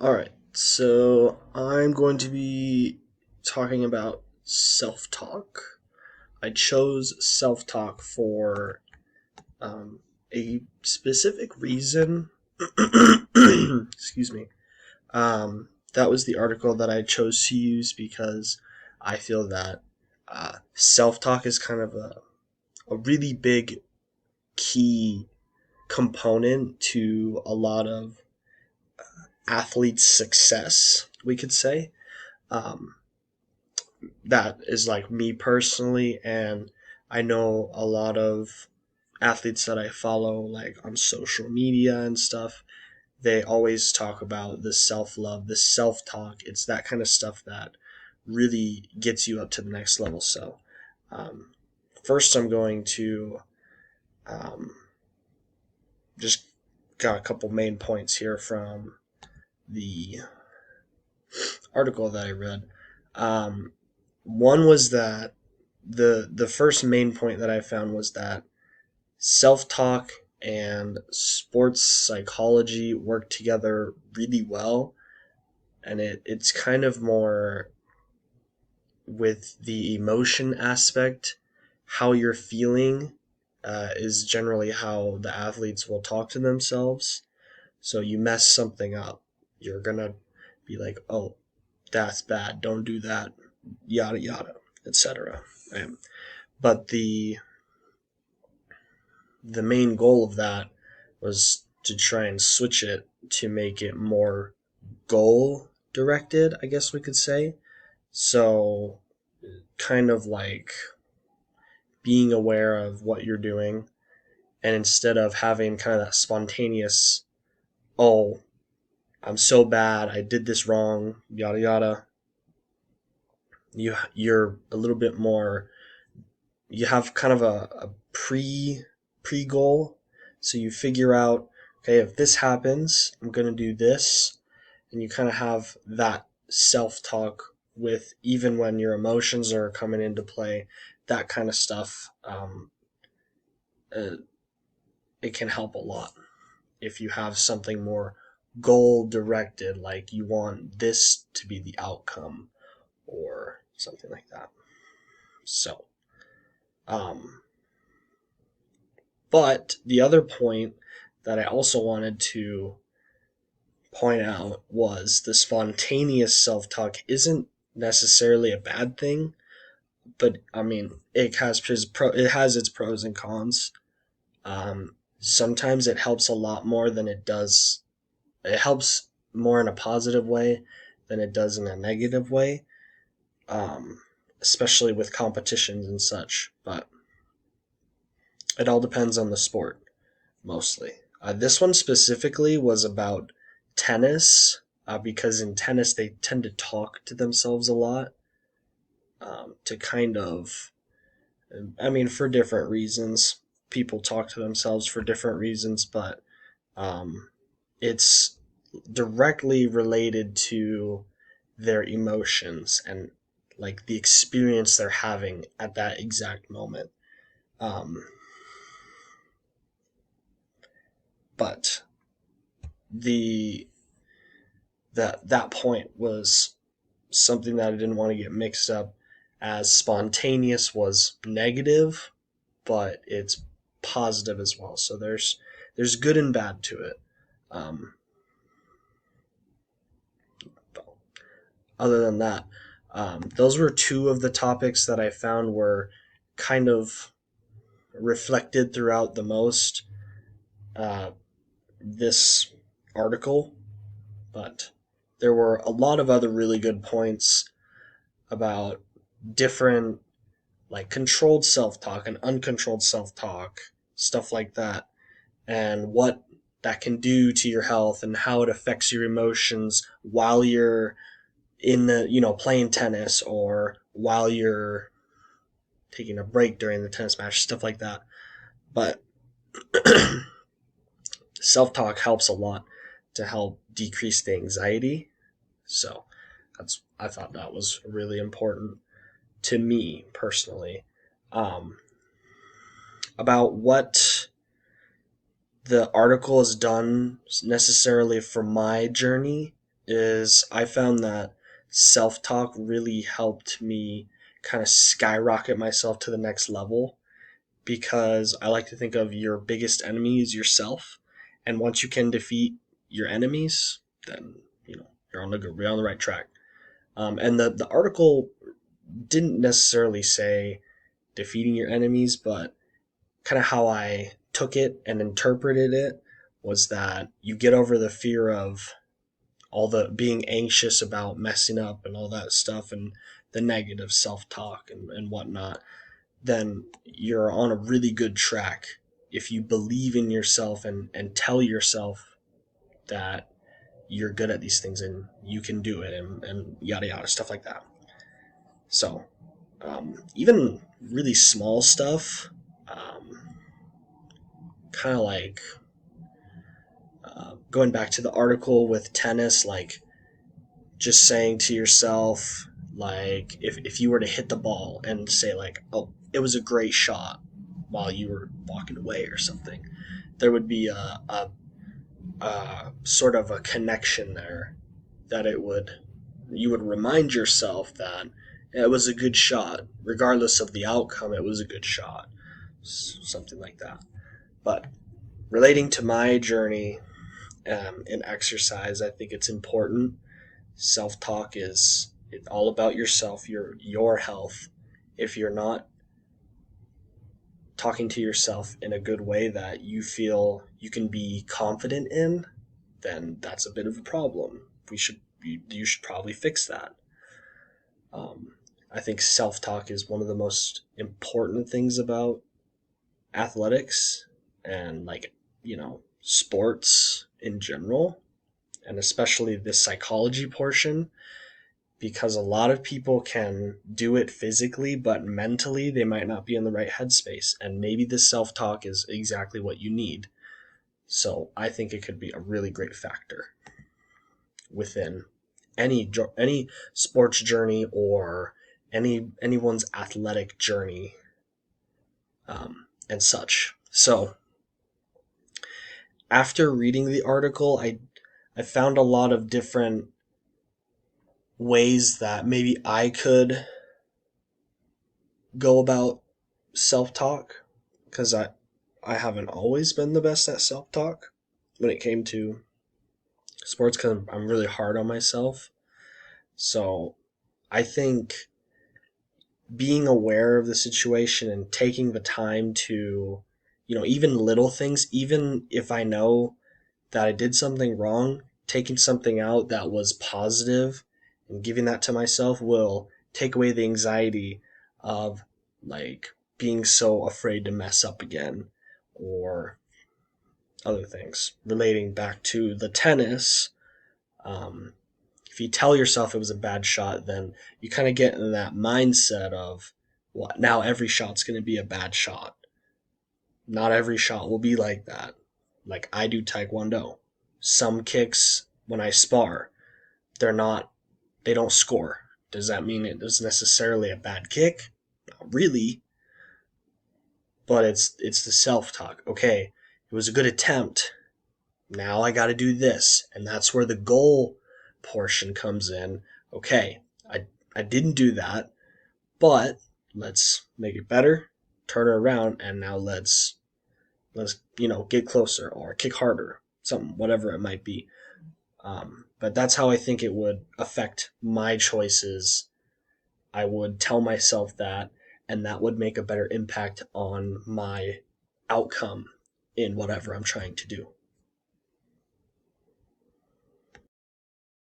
All right, so I'm going to be talking about self talk. I chose self talk for um, a specific reason. Excuse me. That was the article that I chose to use because I feel that self talk is kind of a really big key component to a lot of athletes' success, we could say. Um, that is like me personally, and I know a lot of athletes that I follow, like on social media and stuff. They always talk about the self love, the self talk. It's that kind of stuff that really gets you up to the next level. So, um, first, I'm going to um, just got a couple main points here from the article that I read. Um, One was that the first main point that I found was that self talk and sports psychology work together really well, and it's kind of more with the emotion aspect. How you're feeling is generally how the athletes will talk to themselves. So you mess something up, you're gonna be like, "Oh, that's bad. Don't do that." Yada yada, etc. Right? But the main goal of that was to try and switch it to make it more goal directed, I guess we could say. So, kind of like being aware of what you're doing, and instead of having kind of that spontaneous, oh, I'm so bad, I did this wrong, yada yada, you're a little bit more, you have kind of a pre goal. So you figure out, okay, if this happens, I'm going to do this. And you kind of have that self talk with, even when your emotions are coming into play, that kind of stuff. Uh, it can help a lot if you have something more goal directed, like you want this to be the outcome or something like that. So, um, but the other point that I also wanted to point out was the spontaneous self talk isn't necessarily a bad thing, but I mean it has its pros and cons. Sometimes it helps a lot more than it does. It helps more in a positive way than it does in a negative way, um, especially with competitions and such. But it all depends on the sport, mostly. This one specifically was about tennis, because in tennis they tend to talk to themselves a lot, to kind of, I mean, for different reasons. People talk to themselves for different reasons, but um, it's directly related to their emotions and like the experience they're having at that exact moment. Um, but the that point was something that I didn't want to get mixed up, as spontaneous was negative, but it's positive as well. So there's good and bad to it. Um, Other than that, those were two of the topics that I found were kind of reflected throughout the most uh, this article, but there were a lot of other really good points about different, like controlled self talk and uncontrolled self talk, stuff like that, and what that can do to your health and how it affects your emotions while you're in the, playing tennis, or while you're taking a break during the tennis match, stuff like that. But self talk helps a lot to help decrease the anxiety. So I thought that was really important to me personally. Um, about what the article has done necessarily for my journey is I found that self talk really helped me kind of skyrocket myself to the next level, because I like to think of your biggest enemy as yourself. And once you can defeat your enemies, then you're on the right track. And the article didn't necessarily say defeating your enemies, but kind of how I took it and interpreted it was that you get over the fear of all the being anxious about messing up and all that stuff, and the negative self talk and whatnot, then you're on a really good track if you believe in yourself and tell yourself that you're good at these things and you can do it, and yada yada, stuff like that. So, even really small stuff, kind of like going back to the article with tennis, like just saying to yourself, like if you were to hit the ball and say like, oh, it was a great shot while you were walking away or something, there would be a sort of a connection there, that it would you would remind yourself that it was a good shot regardless of the outcome. It was a good shot, something like that. But relating to my journey in exercise, I think it's important. Self talk is all about yourself, your health. If you're not talking to yourself in a good way that you feel you can be confident in, then that's a bit of a problem. You should probably fix that. Um, I think self talk is one of the most important things about athletics and, like, sports in general, and especially the psychology portion, because a lot of people can do it physically, but mentally they might not be in the right headspace. And maybe this self talk is exactly what you need. So I think it could be a really great factor within any sports journey, or anyone's athletic journey, and such. So after reading the article, I found a lot of different ways that maybe I could go about self talk, because I haven't always been the best at self talk when it came to sports, because I'm really hard on myself. So I think being aware of the situation and taking the time to, even little things, even if I know that I did something wrong, taking something out that was positive and giving that to myself will take away the anxiety of, like, being so afraid to mess up again, or other things. Relating back to the tennis, um, if you tell yourself it was a bad shot, then you kind of get in that mindset of, what, now every shot's going to be a bad shot. Not every shot will be like that. Like, I do taekwondo. Some kicks when I spar, they're not they don't score. Does that mean it was necessarily a bad kick? Not really, but it's the self-talk. Okay, it was a good attempt. Now I got to do this, and that's where the goal portion comes in. Okay, I didn't do that, but let's make it better, turn it around, and now let's get closer or kick harder, something, whatever it might be. But that's how I think it would affect my choices. I would tell myself that, and that would make a better impact on my outcome in whatever I'm trying to do.